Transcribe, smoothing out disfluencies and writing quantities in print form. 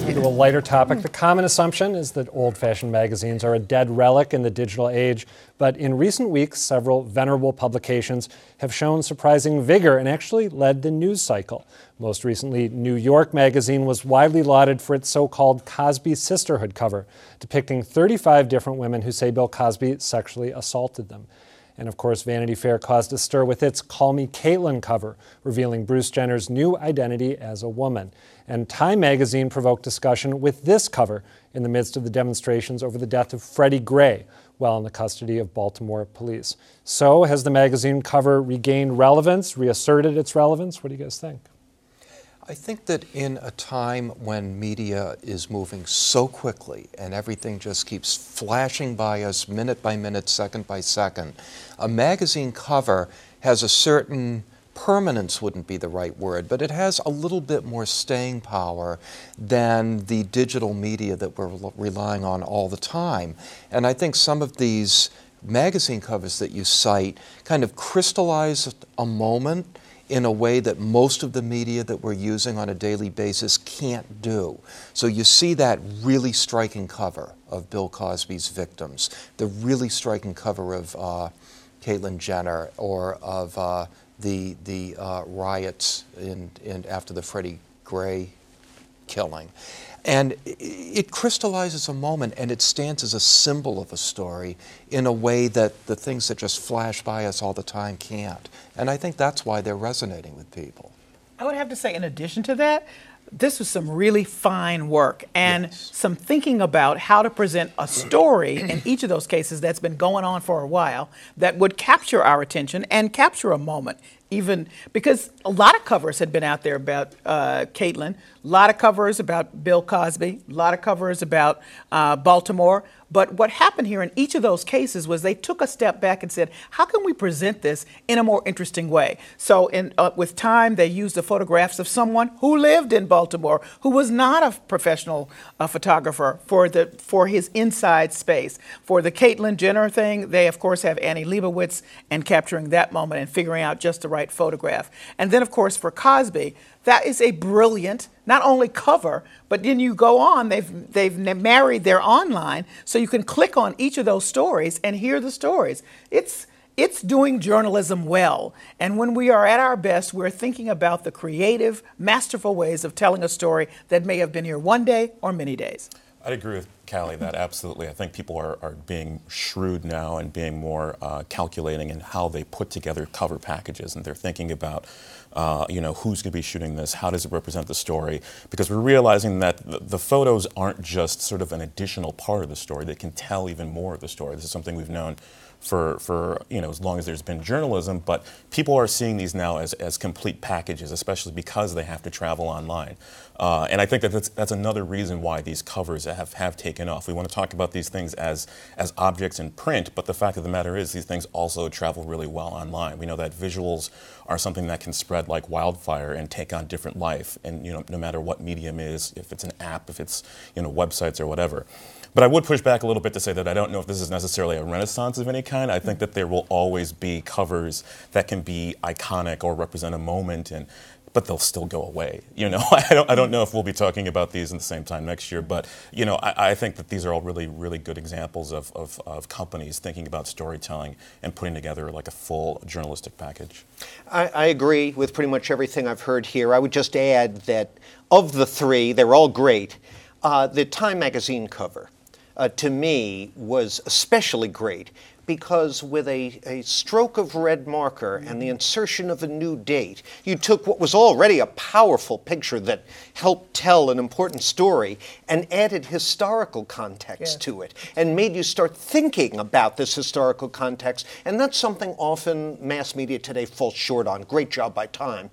To a lighter topic, the common assumption is that old-fashioned magazines are a dead relic in the digital age, but in recent weeks, several venerable publications have shown surprising vigor and actually led the news cycle. Most recently, New York Magazine was widely lauded for its so-called Cosby Sisterhood cover, depicting 35 different women who say Bill Cosby sexually assaulted them. And of course, Vanity Fair caused a stir with its Call Me Caitlyn cover, revealing Bruce Jenner's new identity as a woman. And Time magazine provoked discussion with this cover in the midst of the demonstrations over the death of Freddie Gray while in the custody of Baltimore police. So has the magazine cover regained relevance, reasserted its relevance? What do you guys think? I think that in a time when media is moving so quickly and everything just keeps flashing by us minute by minute, second by second, a magazine cover has a certain permanence, wouldn't be the right word, but it has a little bit more staying power than the digital media that we're relying on all the time. And I think some of these magazine covers that you cite kind of crystallize a moment in a way that most of the media that we're using on a daily basis can't do. So you see that really striking cover of Bill Cosby's victims, the really striking cover of Caitlyn Jenner, or of the riots after the Freddie Gray killing. And it crystallizes a moment, and it stands as a symbol of a story in a way that the things that just flash by us all the time can't. And I think that's why they're resonating with people. I would have to say, in addition to that, this was some really fine work and some thinking about how to present a story in each of those cases that's been going on for a while that would capture our attention and capture a moment. Even because a lot of covers had been out there about Caitlyn, a lot of covers about Bill Cosby, a lot of covers about Baltimore. But what happened here in each of those cases was they took a step back and said, how can we present this in a more interesting way? So with Time, they used the photographs of someone who lived in Baltimore, who was not a professional photographer for his inside space. For the Caitlyn Jenner thing, they, of course, have Annie Leibovitz and capturing that moment and figuring out just the right photograph. And then, of course, for Cosby, that is a brilliant, not only cover, but then you go on, they've married their online, so you can click on each of those stories and hear the stories. It's doing journalism well. And when we are at our best, we're thinking about the creative, masterful ways of telling a story that may have been here one day or many days. I'd agree with Callie that absolutely. I think people are being shrewd now and being more calculating in how they put together cover packages, and they're thinking about who's going to be shooting this, how does it represent the story, because we're realizing that the photos aren't just sort of an additional part of the story, they can tell even more of the story. This is something we've known for as long as there's been journalism, but people are seeing these now as complete packages, especially because they have to travel online. And I think that that's another reason why these covers have taken off. We want to talk about these things as objects in print, but the fact of the matter is these things also travel really well online. We know that visuals are something that can spread like wildfire and take on different life, and no matter what medium is, if it's an app, if it's websites or whatever. But I would push back a little bit to say that I don't know if this is necessarily a renaissance of any kind. I think that there will always be covers that can be iconic or represent a moment, but they'll still go away. I don't know if we'll be talking about these in the same time next year, but I think that these are all really, really good examples of companies thinking about storytelling and putting together like a full journalistic package. I agree with pretty much everything I've heard here. I would just add that of the three, they're all great. The Time magazine cover, to me, was especially great because with a stroke of red marker and the insertion of a new date, you took what was already a powerful picture that helped tell an important story and added historical context to it and made you start thinking about this historical context. And that's something often mass media today falls short on. Great job by Time.